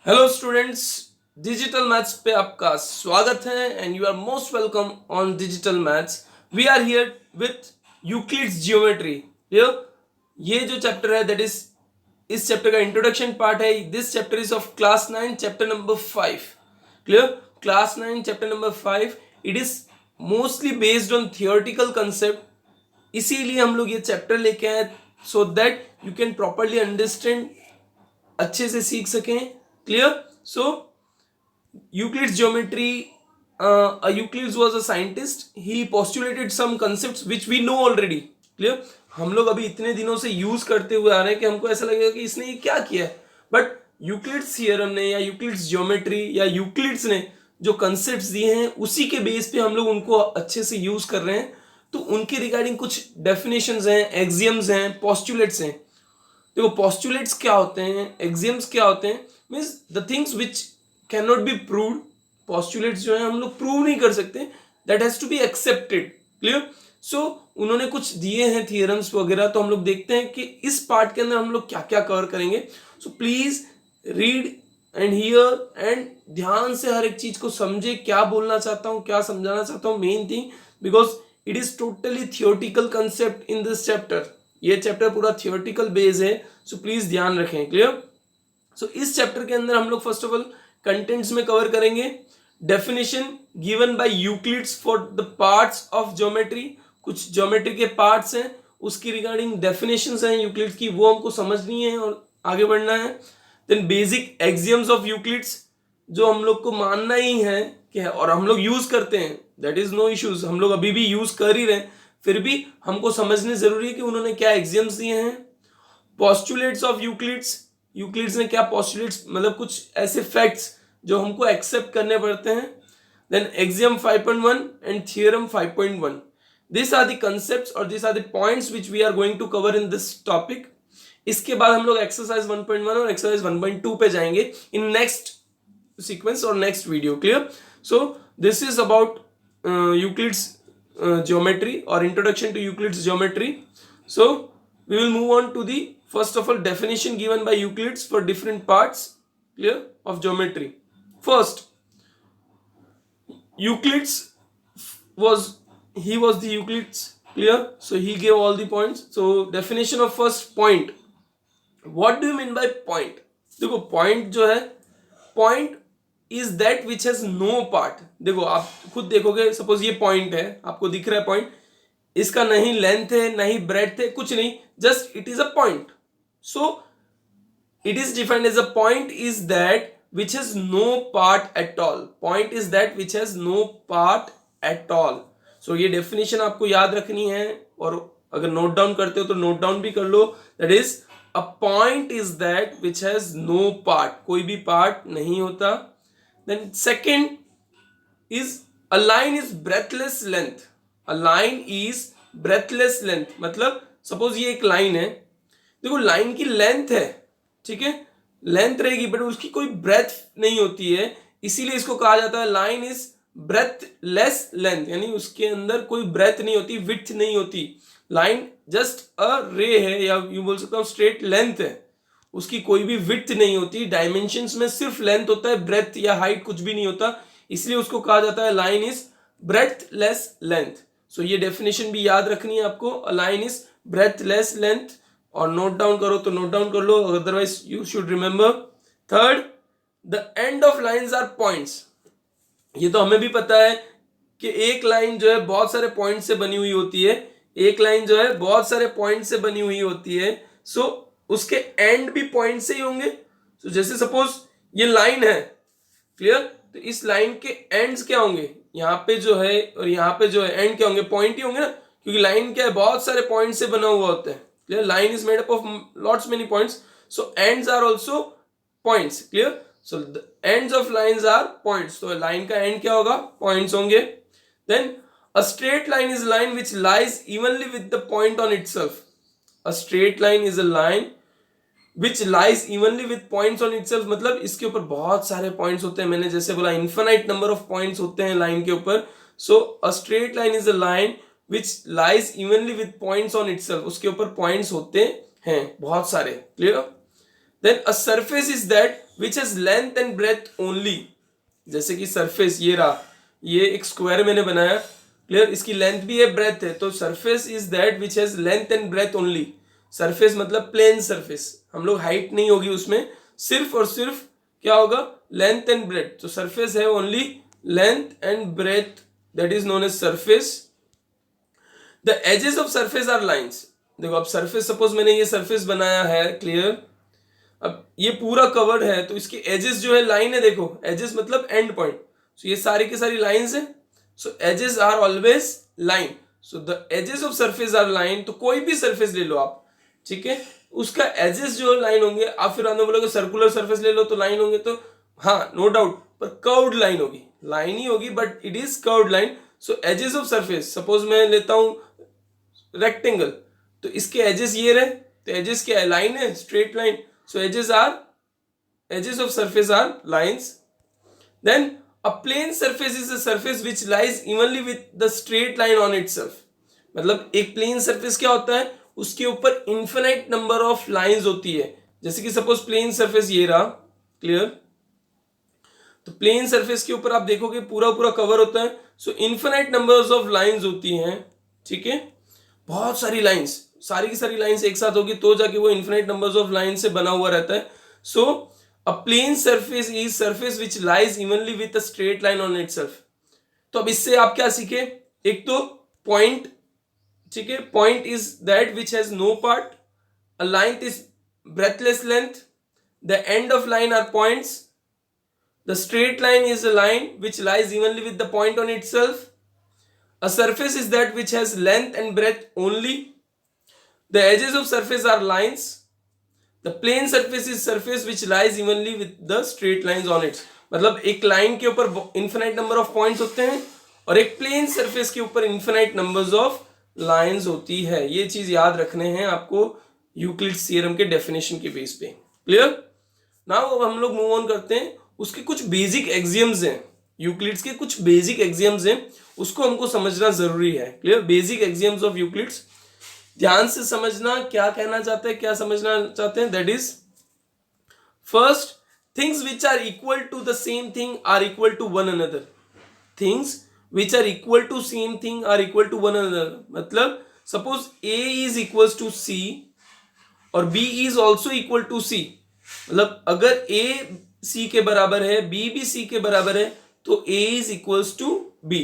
Hello students, digital maths पे आपका स्वागत है and you are most welcome on digital maths. We are here with Euclid's geometry. ये जो चैप्टर है दैट इज इस चैप्टर का इंट्रोडक्शन पार्ट है। This chapter is of class 9 chapter number 5। Clear? Class 9 chapter number 5। It is mostly based on theoretical concept, इसीलिए हम लोग ये चैप्टर लेके आए so that you can properly understand, अच्छे से सीख सकें। Clear? So Euclid's geometry, Euclid was a scientist. He postulated some concepts which we know already. Clear? हम लोग अभी इतने दिनों से यूज करते हुए आ रहे हैं कि हमको ऐसा लगेगा कि इसने ये क्या किया है, बट यूक्लिड्स थियरम ने या यूक्लिड्स ज्योमेट्री या यूक्लिड्स ने जो कंसेप्ट्स दिए हैं उसी के बेस पे हम लोग उनको अच्छे से यूज कर रहे हैं। तो उनके रिगार्डिंग कुछ डेफिनेशंस हैं, एक्सियम्स हैं, पोस्टुलेट्स हैं। देखो, पोस्टुलेट्स क्या होते हैं, एक्सियम्स क्या होते हैं, means the things which can not be proved. Postulates जो है हम लोग प्रूव नहीं कर सकते, that has to be accepted. Clear? So उन्होंने कुछ दिए हैं थियरम्स वगैरह, तो हम लोग देखते हैं कि इस पार्ट के अंदर हम लोग क्या क्या कवर करेंगे। So please read and here and ध्यान से हर एक चीज को समझे, क्या बोलना चाहता हूँ, क्या समझाना चाहता हूँ, main thing, because it is totally theoretical concept in this chapter. ये चैप्टर पूरा थियोरटिकल बेस है, सो प्लीज ध्यान रखें। क्लियर? सो इस चैप्टर के अंदर हम लोग फर्स्ट ऑफ ऑल कंटेंट्स में कवर करेंगे definition given by Euclid's for the parts of geometry. कुछ ज्योमेट्री के पार्ट्स हैं, उसकी रिगार्डिंग डेफिनेशंस हैं यूक्लिड्स की, वो हमको समझनी है और आगे बढ़ना है। Then basic axioms of Euclid's, जो हम लोग को मानना ही है कि और हम लोग यूज करते हैं, दैट इज नो इश्यूज, हम लोग अभी भी यूज कर ही रहे हैं, फिर भी हमको समझने जरूरी है कि उन्होंने क्या एक्सियम्स दिए हैं। पोस्टुलेट्स ऑफ यूक्लिड्स, यूक्लिड्स ने क्या पोस्टुलेट्स, मतलब कुछ ऐसे फैक्ट्स जो हमको एक्सेप्ट करने पड़ते हैं। Then axiom 5.1 and theorem 5.1, this are the concepts और this are the points which we are going to cover in this topic. इसके बाद हम लोग एक्सरसाइज 1.1 और एक्सरसाइज 1.2 पे जाएंगे इन नेक्स्ट सीक्वेंस और next video. Clear? So this is about Euclid's geometry or introduction to Euclid's geometry. So we will move on to the first of all definition given by Euclids for different parts, clear, of geometry. First, Euclids was the Euclids, clear, so he gave all the points. So definition of first point, what do you mean by point? देखो point जो है, point is that which has no part. देखो आप खुद देखोगे, suppose ये point है, आपको दिख रहा है पॉइंट, इसका नहीं लेंथ है नहीं ब्रेड्थ है, कुछ नहीं, just it is a point. So it is defined as a point is that which has no part at all. Point is that which has no part at all. So ये definition आपको याद रखनी है, और अगर note down करते हो तो नोट डाउन भी कर लो। That is a point is that which has no part, कोई भी पार्ट नहीं होता। Then second is a line is breathless length. A line is breathless length, मतलब सपोज ये एक लाइन है, देखो लाइन की लेंथ है, ठीक है, लेंथ रहेगी बट उसकी कोई ब्रेथ नहीं होती है, इसीलिए इसको कहा जाता है लाइन इज ब्रेथलेस लेंथ, यानी उसके अंदर कोई ब्रेथ नहीं होती, विड्थ नहीं होती। लाइन जस्ट अ रे है, या यू बोल सकता हूँ स्ट्रेट लेंथ है, उसकी कोई भी विड्थ नहीं होती। डायमेंशंस में सिर्फ लेंथ होता है, ब्रेथ या हाइट कुछ भी नहीं होता, इसलिए उसको कहा जाता है line is breathless length. So ये डेफिनेशन भी याद रखनी है आपको, a line is breathless length, और नोट डाउन करो तो नोट डाउन कर लो, otherwise you should remember. Third, the end of lines are points. ये तो हमें भी पता है कि एक लाइन जो है बहुत सारे पॉइंट से बनी हुई होती है, एक लाइन जो है बहुत सारे पॉइंट से बनी हुई होती है। सो उसके एंड भी पॉइंट से ही होंगे। तो जैसे सपोज ये लाइन है, क्लियर, तो इस लाइन के एंड्स क्या होंगे, यहाँ पे जो है और यहाँ पे जो है एंड क्या होंगे, पॉइंट ही होंगे ना, क्योंकि लाइन क्या है, बहुत सारे पॉइंट से बना हुआ होता है। Clear? Line is made up of lots many points, so ends are also points. Clear? So the ends of lines are points, तो लाइन का एंड क्या होगा, पॉइंट्स होंगे। Then a straight line is line which lies evenly with the point on itself. A straight line is a line which lies evenly with points on itself, मतलब इसके ऊपर बहुत सारे पॉइंट्स होते हैं, मैंने जैसे बोला इन्फिनाइट नंबर ऑफ पॉइंट्स होते हैं लाइन के ऊपर। So a straight line is a line which lies evenly with points on itself, उसके ऊपर पॉइंट्स होते हैं बहुत सारे। Clear? Then a surface is that which has length and breadth only, जैसे कि सरफेस ये रहा, ये एक स्क्वायर मैंने बनाया, क्लियर, इसकी लेंथ भी है ब्रेथ है, तो surface is that which has length and breadth only. Surface मतलब प्लेन सरफेस, हम लोग हाइट नहीं होगी उसमें, सिर्फ और सिर्फ क्या होगा, लेंथ एंड ब्रेथ। तो सरफेस है only length and breadth, that is known as surface. The edges of surface are lines. देखो अब सरफेस, सपोज मैंने ये सरफेस बनाया है, क्लियर, अब ये पूरा कवर्ड है, तो इसके एजेस जो है लाइन है, देखो एजेस मतलब एंड पॉइंट, सो ये सारी की सारी लाइंस है, so edges are always line, so the edges of surface are line. तो कोई भी सरफेस ले लो आप, ठीक है, उसका एजेस जो लाइन होंगे। आप फिर आने बोलोगे सर्कुलर सरफेस ले लो तो लाइन होंगे, तो हाँ नो डाउट, पर कर्व्ड लाइन होगी, लाइन ही होगी but it is curved line. So edges of surface, suppose मैं लेता हूं रेक्टेंगल, तो इसके एजेस ये रहे, तो एजेस क्या है, लाइन है, straight line, so edges of surface are lines. Then a plane surface is a surface which lies evenly with the straight line on itself। मतलब एक प्लेन सरफेस क्या होता है, उसके ऊपर इन्फिनाइट नंबर ऑफ लाइंस होती है। जैसे कि सपोज प्लेन सरफेस ये रहा, क्लियर, तो प्लेन सरफेस के ऊपर आप देखोगे पूरा पूरा कवर होता है, सो इन्फिनाइट नंबर्स ऑफ लाइंस होती हैं, ठीक है, बहुत सारी लाइंस, सारी की सारी लाइंस एक साथ होगी तो जाके वो इन्फिनाइट नंबर्स ऑफ लाइन से बना हुआ रहता है। So a plane surface is surface which lies evenly with a straight line on itself. तो अब इससे आप क्या सीखे, एक तो पॉइंट, ठीक है, point is that which has no part, a line is breathless length, the end of line are points, the straight line is a line which lies evenly with the point on itself, a surface is that which has length and breadth only, the edges of surface are lines, the plane surface is surface which lies evenly with the straight lines on it। मतलब एक line के ऊपर infinite number of points होते हैं और एक plane surface के ऊपर इन्फिनाइट नंबर्स ऑफ लाइंस होती है। ये चीज याद रखने हैं आपको यूक्लिड्स थ्योरम के डेफिनेशन के बेस पे, क्लियर। नाउ अब हम लोग मूव ऑन करते हैं, उसके कुछ बेसिक एक्सियम्स हैं, यूक्लिड्स के कुछ बेसिक एक्सियम्स हैं, उसको हमको समझना जरूरी है, clear. Basic axioms of Euclid's, ध्यान से समझना क्या कहना चाहते हैं, क्या समझना चाहते हैं। That is first, things which are equal to the same thing are equal to one another. Things which are equal to same thing are equal to one another, मतलब suppose A is equal to C और B is also equal to C, मतलब अगर ए सी के बराबर है, B भी सी के बराबर है, तो A is equals to B,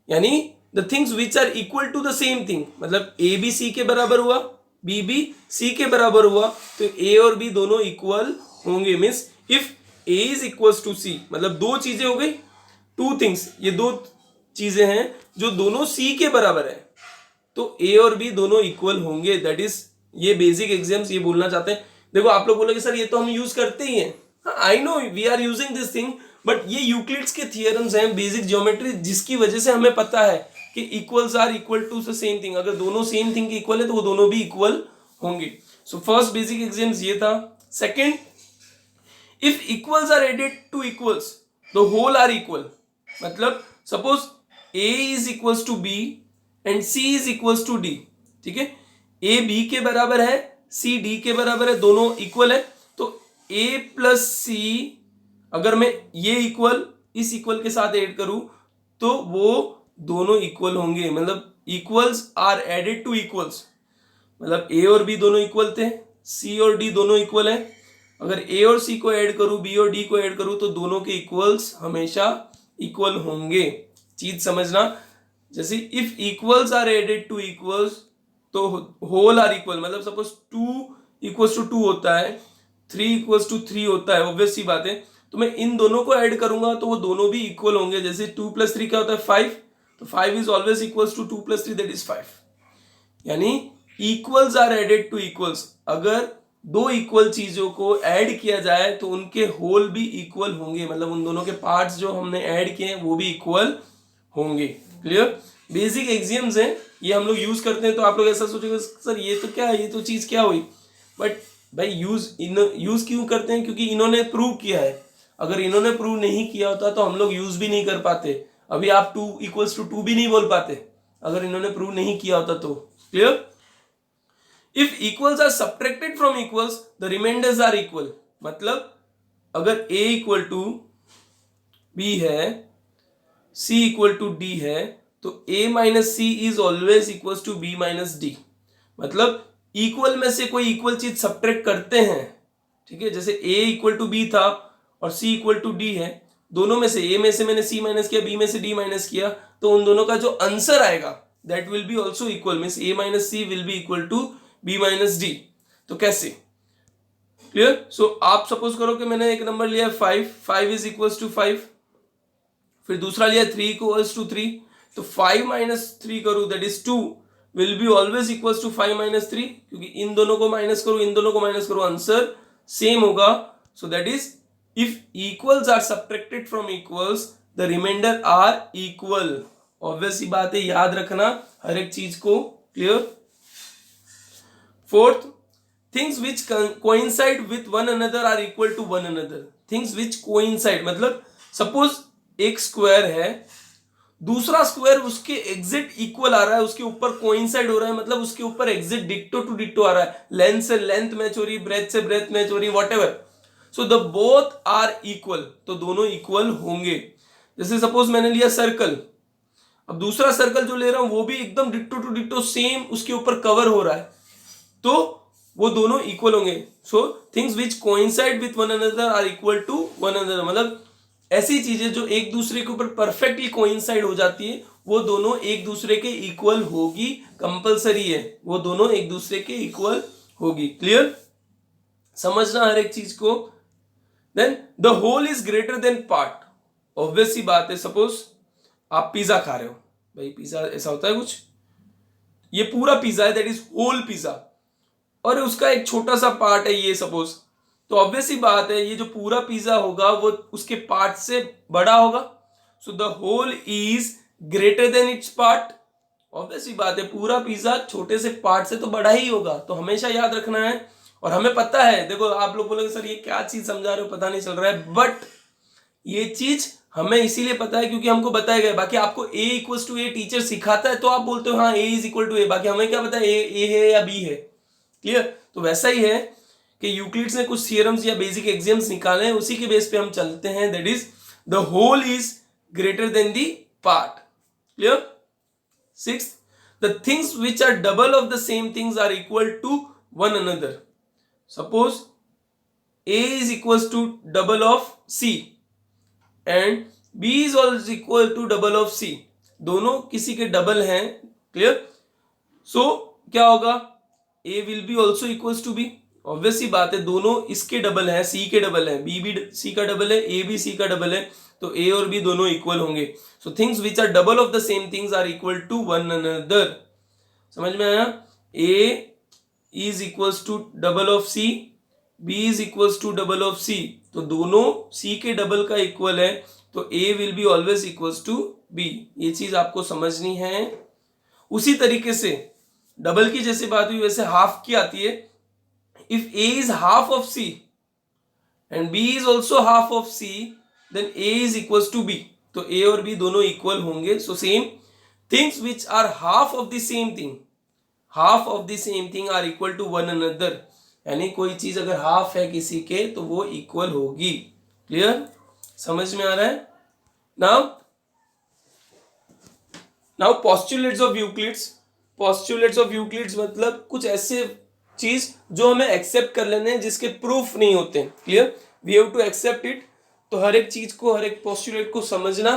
यानी the things which are equal to the same thing, मतलब ए भी सी के बराबर हुआ, बी भी सी के बराबर हुआ, तो ए और बी दोनों इक्वल होंगे। Means if A is equals to C, मतलब दो चीजें हो गई, टू थिंग्स, ये दो चीजें हैं जो दोनों सी के बराबर है, तो ए और बी दोनों इक्वल होंगे। दैट इज, ये बेसिक एग्जाम्स ये बोलना चाहते हैं। देखो आप लोग बोलोगे सर ये तो हम यूज करते ही हैं, I know we are using this thing, but ये यूक्लिड्स के थियरम्स हैं, बेसिक ज्योमेट्री, जिसकी वजह से हमें पता है कि equals are equal to the same thing. अगर दोनों सेम थिंग के इक्वल है तो वो दोनों भी इक्वल होंगे। सो फर्स्ट बेसिक एग्जाम्स ये था। Second, if equals are added to equals the whole are equal, मतलब suppose A is equals to B and C is equals to D, ठीक है, ए बी के बराबर है, सी डी के बराबर है, दोनों इक्वल है, तो ए प्लस सी, अगर मैं ये इक्वल इस इक्वल के साथ ऐड करूं तो वो दोनों इक्वल होंगे। मतलब equals are added to equals, मतलब ए और बी दोनों इक्वल थे, सी और डी दोनों इक्वल है, अगर ए और सी को ऐड करूं, बी और डी को ऐड करूं, तो दोनों के इक्वल्स हमेशा इक्वल होंगे। चीज समझना, जैसे if equals are added to equals तो होल आर इक्वल, मतलब सपोज 2 इक्वल्स टू 2 होता है, 3 इक्वल्स टू 3 होता है, ऑब्वियस सी बात है, तो मैं इन दोनों को ऐड करूंगा तो वो दोनों भी इक्वल होंगे। जैसे 2 + 3 क्या होता है 5, तो 5 is always equals to 2 + 3 that is 5, यानी equals are added to equals. अगर दो इक्वल चीजों को ऐड किया जाए तो उनके होल भी इक्वल होंगे, मतलब उन दोनों के पार्ट्स जो हमने ऐड किए हैं वो भी इक्वल होंगे। क्लियर, बेसिक एक्सियम्स हैं, ये हम लोग यूज करते हैं। तो आप लोग ऐसा सोचेंगे सर ये तो क्या है, ये तो चीज क्या हुई, बट भाई यूज क्यों करते हैं, क्योंकि इन्होंने प्रूव किया है। अगर इन्होंने प्रूव नहीं किया होता तो हम लोग यूज भी नहीं कर पाते। अभी आप 2 = 2 भी नहीं बोल पाते अगर इन्होंने प्रूव नहीं किया होता तो। Clear, if equals are subtracted from equals the remainders are equal, मतलब अगर a इक्वल टू b है, c इक्वल टू d है, तो a minus C is always equal to b minus D. मतलब इक्वल में से कोई इक्वल चीज सब्ट्रैक्ट करते हैं, ठीक है, जैसे a इक्वल टू b था और c इक्वल टू d है, दोनों में से a में से मैंने c माइनस किया, b में से d माइनस किया, तो उन दोनों का जो आंसर आएगा that will be also equal, means a minus C will be equal to b minus D. तो कैसे, क्लियर? सो आप सपोज करो कि मैंने एक नंबर लिया 5 इज इक्वल्स टू 5, फिर दूसरा लिया 3 इक्वल्स टू 3, तो 5 माइनस 3 करूं that is 2 will be always equals to 5 minus 3, क्योंकि इन दोनों को माइनस करो, इन दोनों को माइनस करो, आंसर सेम होगा। So that is if equals are subtracted from equals the reminder are equal. Obvious ही बात है, याद रखना हर एक चीज को, clear? Fourth, things which coincide with one another are equal to one another. things which coincide मतलब सपोज एक स्क्वायर है, दूसरा स्क्वायर उसके एग्जैक्ट इक्वल आ रहा है, उसके ऊपर कोइंसाइड हो रहा है, मतलब उसके ऊपर एग्जैक्ट डिक्टो टू डिक्टो आ रहा है, लेंथ से लेंथ मैच हो रही, ब्रेथ से ब्रेथ मैच हो रही, whatever, so the both are equal, तो दोनों इक्वल होंगे। जैसे सपोज मैंने लिया सर्कल, अब दूसरा सर्कल जो ले रहा हूं वो भी एकदम डिक्टो टू डिक्टो सेम उसके ऊपर कवर हो रहा है, तो वो दोनों इक्वल होंगे। So things which coincide with one another are equal to one another, मतलब ऐसी चीजें जो एक दूसरे के ऊपर परफेक्टली कोइंसाइड हो जाती है वो दोनों एक दूसरे के इक्वल होगी, कंपलसरी है, वो दोनों एक दूसरे के इक्वल होगी। क्लियर? समझना हर एक चीज को। Then the whole is greater than part, obvious सी बात है, सपोज आप पिज्जा खा रहे हो, भाई पिज्जा ऐसा होता है कुछ, ये पूरा पिज्जा है दैट इज होल पिज्जा, और उसका एक छोटा सा पार्ट है ये सपोज, तो ऑब्वियस ही बात है ये जो पूरा पिज्जा होगा वो उसके पार्ट से बड़ा होगा। So the whole is greater than its part, obvious ही बात है पूरा पिज्जा छोटे से पार्ट से तो बड़ा ही होगा, तो हमेशा याद रखना है। और हमें पता है, देखो आप लोग बोलोगे सर ये क्या चीज समझा रहे हो, पता नहीं चल रहा है, बट ये चीज हमें इसीलिए पता है क्योंकि हमको बताया गया। बाकी आपको a equal to A teacher सिखाता है तो आप बोलते हो हाँ a is equal to A, बाकी हमें क्या पता है ए है या बी है। क्लियर? तो वैसा ही है कि यूक्लिड्स ने कुछ थियरम्स या बेसिक एक्सियम्स निकाले हैं, उसी के बेस पे हम चलते हैं, that is the whole is greater than the part. Clear? 6, the things which are double of the same things are equal to one another. Suppose a is equals to double of c and b is also equal to double of c, दोनों किसी के double हैं। Clear? सो क्या होगा, a will be also equals to b, obvious ही बात है दोनों इसके डबल हैं, c के डबल हैं, b भी c का डबल है, a भी c का डबल है, तो a और b दोनों इक्वल होंगे। So things which are double of the same things are equal to one another. समझ में आया? a is equals to double of c, b is equals to double of c, तो दोनों c के double का equal है, तो a will be always equals to b। ये चीज आपको समझनी है। उसी तरीके से डबल की जैसे बात हुई वैसे हाफ की आती है। If a is half of c and b is also half of c then a is equals to b, तो a और b दोनों इक्वल होंगे। So same things which are half of the same thing, half of the same thing are equal to one another, यानी कोई चीज अगर half है किसी के तो वो इक्वल होगी। क्लियर? समझ में आ रहा है? Now postulates of Euclid's. Postulates of Euclid's मतलब कुछ ऐसे चीज जो हमें एक्सेप्ट कर लेने हैं जिसके प्रूफ नहीं होते। Clear? We have to accept it. तो हर एक चीज को, हर एक पोस्टुलेट को समझना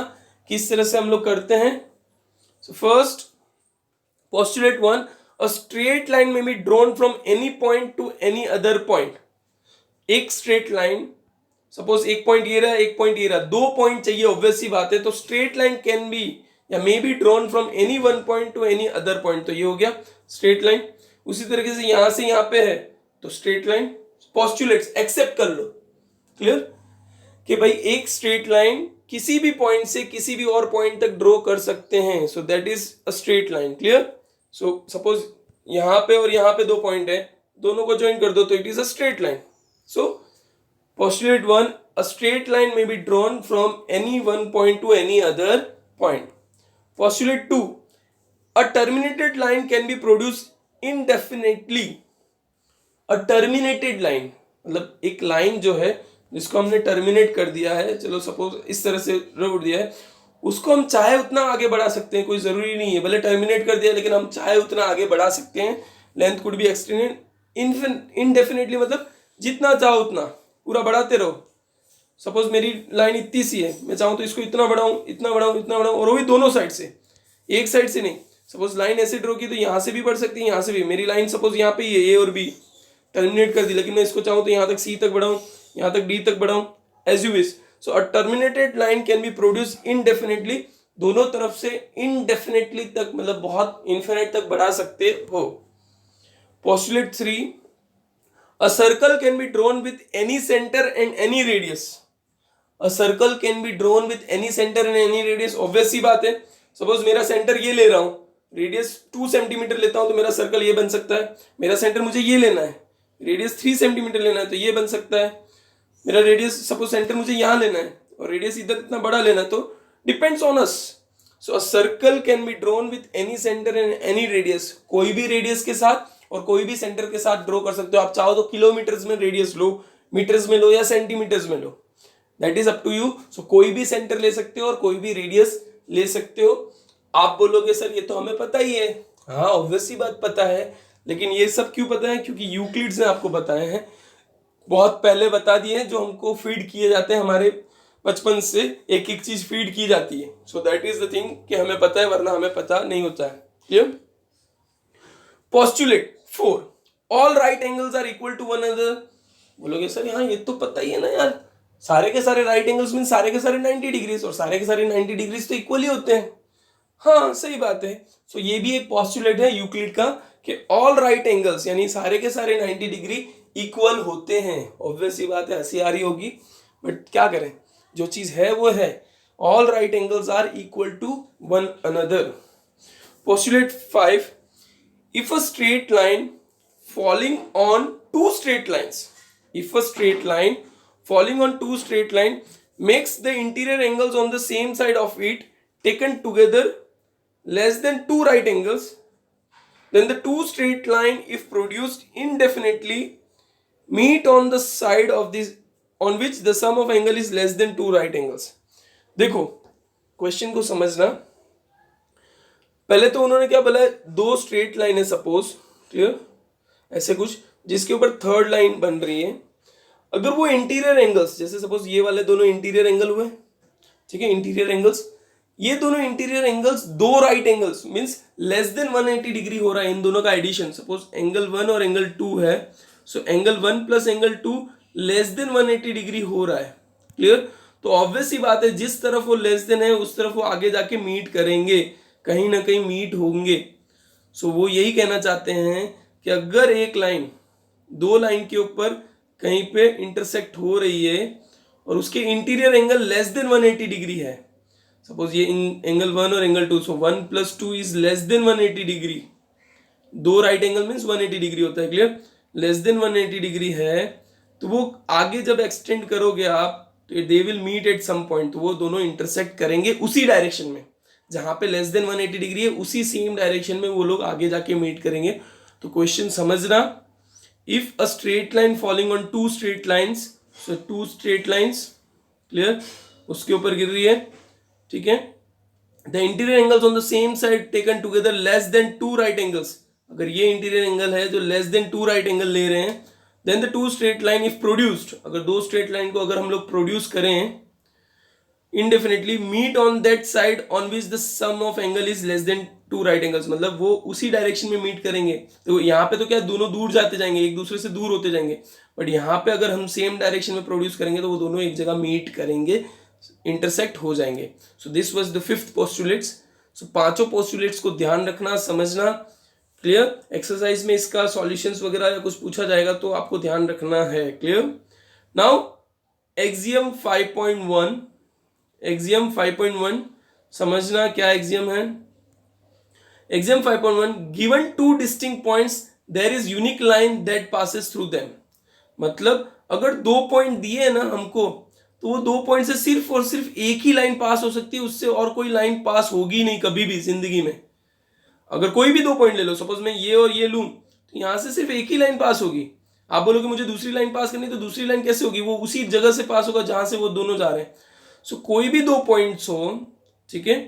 किस तरह से हम लोग करते हैं। So first postulate 1, a straight line may be drawn from any point to any other point। एक straight line, suppose एक point ये रहा, एक point ये रहा, दो point चाहिए, obvious सी बात है, तो straight line can be या may be drawn from any one point to any other point, तो ये हो गया straight line। उसी तरीके से यहाँ पे है तो straight line। postulates accept कर लो, clear, कि भाई एक straight line किसी भी पॉइंट से किसी भी और पॉइंट तक ड्रॉ कर सकते हैं, सो that is a straight line. Clear? So suppose यहाँ पे और यहाँ पे दो पॉइंट है, दोनों को ज्वाइन कर दो तो it is a straight line. So postulate 1, a straight line may be drawn from any one point two any other point. Postulate 2, a terminated line can be produce indefinitely. A terminated line मतलब एक line जो है जिसको हमने terminate कर दिया है, चलो सपोज इस तरह से रोक दिया है, उसको हम चाहे उतना आगे बढ़ा सकते हैं, कोई ज़रूरी नहीं है, भले टर्मिनेट कर दिया लेकिन हम चाहे उतना आगे बढ़ा सकते हैं। Length could be extended indefinitely, मतलब जितना चाहो उतना पूरा बढ़ाते रहो। सपोज मेरी लाइन इतनी सी है, मैं चाहूँ तो इसको इतना बढ़ाऊँ, इतना बढ़ाऊँ, इतना बढ़ाऊँ, और वो भी दोनों साइड से, एक साइड से नहीं। सपोज लाइन ऐसे ड्रॉ की तो यहाँ से भी बढ़ सकती है, यहाँ से भी। मेरी लाइन सपोज यहाँ पे ही है, ए और बी टर्मिनेट कर दी, लेकिन मैं इसको चाहूँ तो यहाँ तक सी तक बढ़ाऊँ, यहाँ तक डी तक बढ़ाऊँ, as you wish. So a terminated line can be produce indefinitely, दोनों तरफ से इनडेफिनेटली तक, मतलब बहुत इन्फिनिट तक बढ़ा सकते हो। Postulate 3, a circle can be drawn with any center and any radius. A circle can be drawn with any center and any radius. obvious सी बात है, सपोज मेरा सेंटर ये ले रहा हूँ, रेडियस 2 सेंटीमीटर लेता हूँ तो मेरा सर्कल ये बन सकता है। मेरा सेंटर मुझे ये लेना है, रेडियस 3 सेंटीमीटर लेना है तो ये बन सकता है। मेरा रेडियस सपोज सेंटर मुझे यहाँ लेना है और रेडियस इधर इतना बड़ा लेना है, तो depends on us. So a circle can be drawn with any centre and any radius, कोई भी रेडियस के साथ और कोई भी सेंटर के साथ ड्रॉ कर सकते हो। आप चाहो तो किलोमीटर्स में रेडियस लो, मीटर्स में लो या सेंटीमीटर्स में लो, that is up to you. So कोई भी सेंटर ले सकते हो और कोई भी रेडियस ले सकते हो। आप बोलोगे सर ये तो हमें पता ही है, हाँ ऑब्वियस सी बात पता है, लेकिन ये सब क्यों पता है? क्योंकि यूक्लिड्स ने आपको बताए हैं, बहुत पहले बता दिए हैं, जो हमको फीड किए जाते हैं, हमारे बचपन से एक एक चीज फीड की जाती है। सो दैट इज द थिंग कि हमें पता है, वरना हमें पता नहीं होता है। Clear? Postulate 4, all right angles are equal to one another. बोलोगे सर यहाँ ये तो पता ही है ना यार, सारे के सारे राइट एंगल्स मीन सारे के सारे 90 डिग्रीज, और सारे के सारे 90 डिग्रीज तो इक्वल ही होते हैं। हाँ सही बात है। सो ये भी एक पोस्टुलेट है यूक्लिड का कि ऑल राइट एंगल्स यानी सारे के सारे 90 डिग्री इक्वल होते हैं। ऑब्वियस सी बात है, हंसी आ रही होगी, बट क्या करें, जो चीज है वो है। All right angles are equal to one another. Postulate 5, if a straight line falling on two straight lines, if a straight line falling on two straight line makes the interior angles on the same side of it taken together less than two right angles, then the two straight line if produced indefinitely meet on the side of this on which the sum of angle is less than two right angles. देखो question को समझना, पहले तो उन्होंने क्या बोला, दो straight line है सपोज, क्लियर, ऐसे कुछ जिसके ऊपर थर्ड लाइन बन रही है। अगर वो इंटीरियर एंगल्स, जैसे सपोज ये वाले दोनों इंटीरियर एंगल हुए, ठीक है, इंटीरियर एंगल्स, ये दोनों इंटीरियर एंगल्स दो right angles means less than 180 degree हो रहा है इन दोनों का एडिशन। सपोज एंगल 1 और एंगल 2 है, so angle 1 plus angle 2 less than 180 degree हो रहा है। क्लियर? तो ऑब्वियस सी बात है, जिस तरफ वो लेस देन है उस तरफ वो आगे जाके मीट करेंगे, कहीं ना कहीं मीट होंगे। सो वो यही कहना चाहते हैं कि अगर एक लाइन दो लाइन के ऊपर कहीं पे इंटरसेक्ट हो रही है और उसके interior angle less than 180 degree है, सपोज ये एंगल 1 और angle 2, so 1 + 2 is less than 180 degree. दो राइट एंगल मीन्स 180 डिग्री होता है, क्लियर, लेस देन 180 डिग्री है, तो वो आगे जब एक्सटेंड करोगे आप तो they will meet at some point, तो वो दोनों इंटरसेक्ट करेंगे उसी डायरेक्शन में, जहां पे लेस देन 180 डिग्री है उसी सेम डायरेक्शन में वो लोग आगे जाके मीट करेंगे। तो क्वेश्चन समझना, if a straight line falling on two straight lines, so two straight lines, clear, उसके ऊपर गिर रही है, ठीक है, the interior angles on the same side taken together less than two right angles, अगर ये इंटीरियर एंगल है जो less than two right angle ले रहे हैं, then the two straight line if produced, अगर दो स्ट्रेट लाइन को अगर हम लोग प्रोड्यूस करें indefinitely meet on that side on which the sum of angle is less than two right angles, मतलब वो उसी डायरेक्शन में मीट करेंगे। तो यहाँ पे तो क्या दोनों दूर जाते जाएंगे, एक दूसरे से दूर होते जाएंगे, बट यहाँ पे अगर हम सेम डायरेक्शन में प्रोड्यूस करेंगे तो वो दोनों एक जगह मीट करेंगे, इंटरसेक्ट हो जाएंगे। So this was the 5th postulates. So पांचों पोस्टुलेट्स को ध्यान रखना, समझना, क्लियर। एक्सरसाइज में इसका सॉल्यूशंस वगैरह या कुछ पूछा जाएगा तो आपको ध्यान रखना है, क्लियर। नाउ एक्सियम 5.1, एक्सियम 5.1 समझना क्या एक्सियम है। Axiom 5.1, given two distinct points there is unique line that passes through them, मतलब अगर दो पॉइंट दिए ना हमको तो वो दो पॉइंट से सिर्फ और सिर्फ एक ही लाइन पास हो सकती है, उससे और कोई लाइन पास होगी नहीं कभी भी जिंदगी में। अगर कोई भी दो पॉइंट ले लो, सपोज मैं ये और ये लूं तो यहां से सिर्फ एक ही लाइन पास होगी, आप बोलोगे मुझे दूसरी लाइन पास करनी, तो दूसरी लाइन कैसे होगी, वो उसी जगह से पास होगा जहां से वो दोनों जा रहे हैं। सो कोई भी दो पॉइंट्स हो, ठीक है,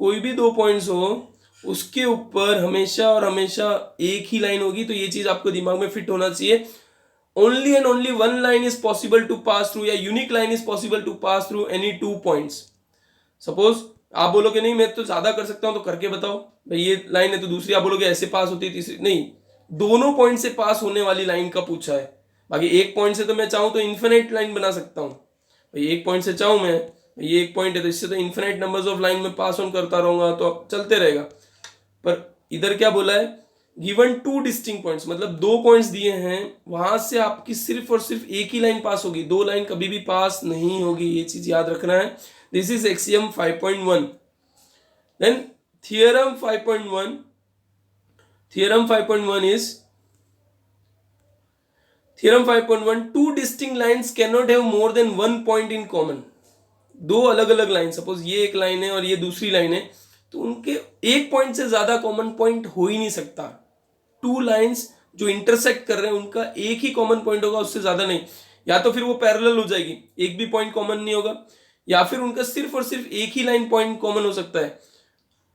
कोई भी दो पॉइंट्स हो, उसके ऊपर हमेशा और हमेशा एक ही लाइन होगी। तो ये चीज आपको दिमाग में फिट होना चाहिए। Only and only one line is possible to pass through, या unique line is possible to pass through any two points. Suppose आप बोलोगे नहीं मैं तो ज्यादा कर सकता हूं, तो करके बताओ भाई, ये लाइन है तो दूसरी आप बोलोगे ऐसे पास होती है, तीसरी नहीं, दोनों पॉइंट से पास होने वाली लाइन का पूछा है। बाकी एक पॉइंट से तो मैं चाहूं तो इन्फिनिट लाइन बना सकता हूं भाई, एक पॉइंट से चाहूं मैं, ये एक पॉइंट है तो इससे तो इन्फिनिट नंबर्स ऑफ लाइन में पास ऑन करता रहूंगा, तो अब चलते रहेगा। पर इधर क्या बोला है, गिवन टू डिस्टिंक्ट पॉइंट्स, मतलब दो पॉइंट्स दिए हैं, वहां से आपकी सिर्फ और सिर्फ एक ही लाइन पास होगी, दो लाइन कभी भी पास नहीं होगी, ये चीज याद रखना है। This is axiom 5.1। Then theorem 5.1, theorem 5.1 is, theorem 5.1, two distinct lines cannot have more than one point in common। दो अलग अलग लाइन, सपोज ये एक लाइन है और ये दूसरी लाइन है, तो उनके एक पॉइंट से ज्यादा कॉमन पॉइंट हो ही नहीं सकता। टू लाइंस जो इंटरसेक्ट कर रहे हैं उनका एक ही कॉमन पॉइंट होगा, उससे ज्यादा नहीं। या तो फिर वो पैरेलल हो जाएगी, एक भी पॉइंट कॉमन नहीं होगा, या फिर उनका सिर्फ और सिर्फ एक ही लाइन पॉइंट कॉमन हो सकता है।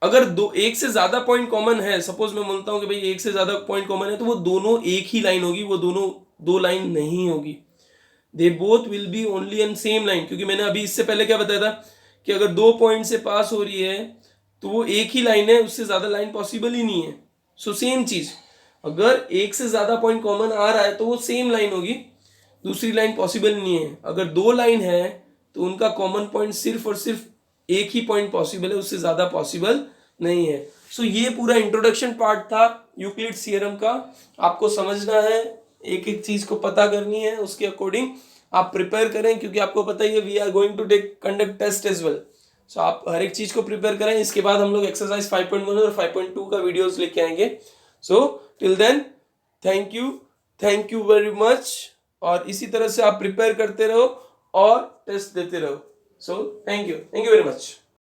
अगर दो एक से ज्यादा पॉइंट कॉमन है, सपोज मैं बोलता हूं कि भाई एक से ज्यादा पॉइंट कॉमन है, तो वो दोनों एक ही लाइन होगी, वो दोनों दो लाइन नहीं होगी। They both will be only on same line, क्योंकि मैंने अभी इससे पहले क्या बताया था कि अगर दो पॉइंट से पास हो रही है तो वो एक ही लाइन है, उससे ज्यादा लाइन पॉसिबल ही नहीं है। सो सेम चीज, अगर एक से ज्यादा पॉइंट कॉमन आ रहा है तो वो सेम लाइन होगी, दूसरी लाइन पॉसिबल नहीं है। अगर दो लाइन है तो उनका कॉमन पॉइंट सिर्फ और सिर्फ एक ही पॉइंट पॉसिबल है, उससे ज्यादा पॉसिबल नहीं है। सो ये पूरा इंट्रोडक्शन पार्ट था यूक्लिड्स थ्योरम का। आपको समझना है, एक एक चीज को पता करनी है, उसके अकॉर्डिंग आप प्रिपेयर करें, क्योंकि आपको पता ही है we are going to take conduct test as well. So आप हर एक चीज को प्रिपेयर करें। इसके बाद हम लोग एक्सरसाइज 5.1 और 5.2 का वीडियोस लेके आएंगे। So till then thank you very much, और इसी तरह से आप प्रिपेयर करते रहो और टेस्ट देते रहो। So thank you very much.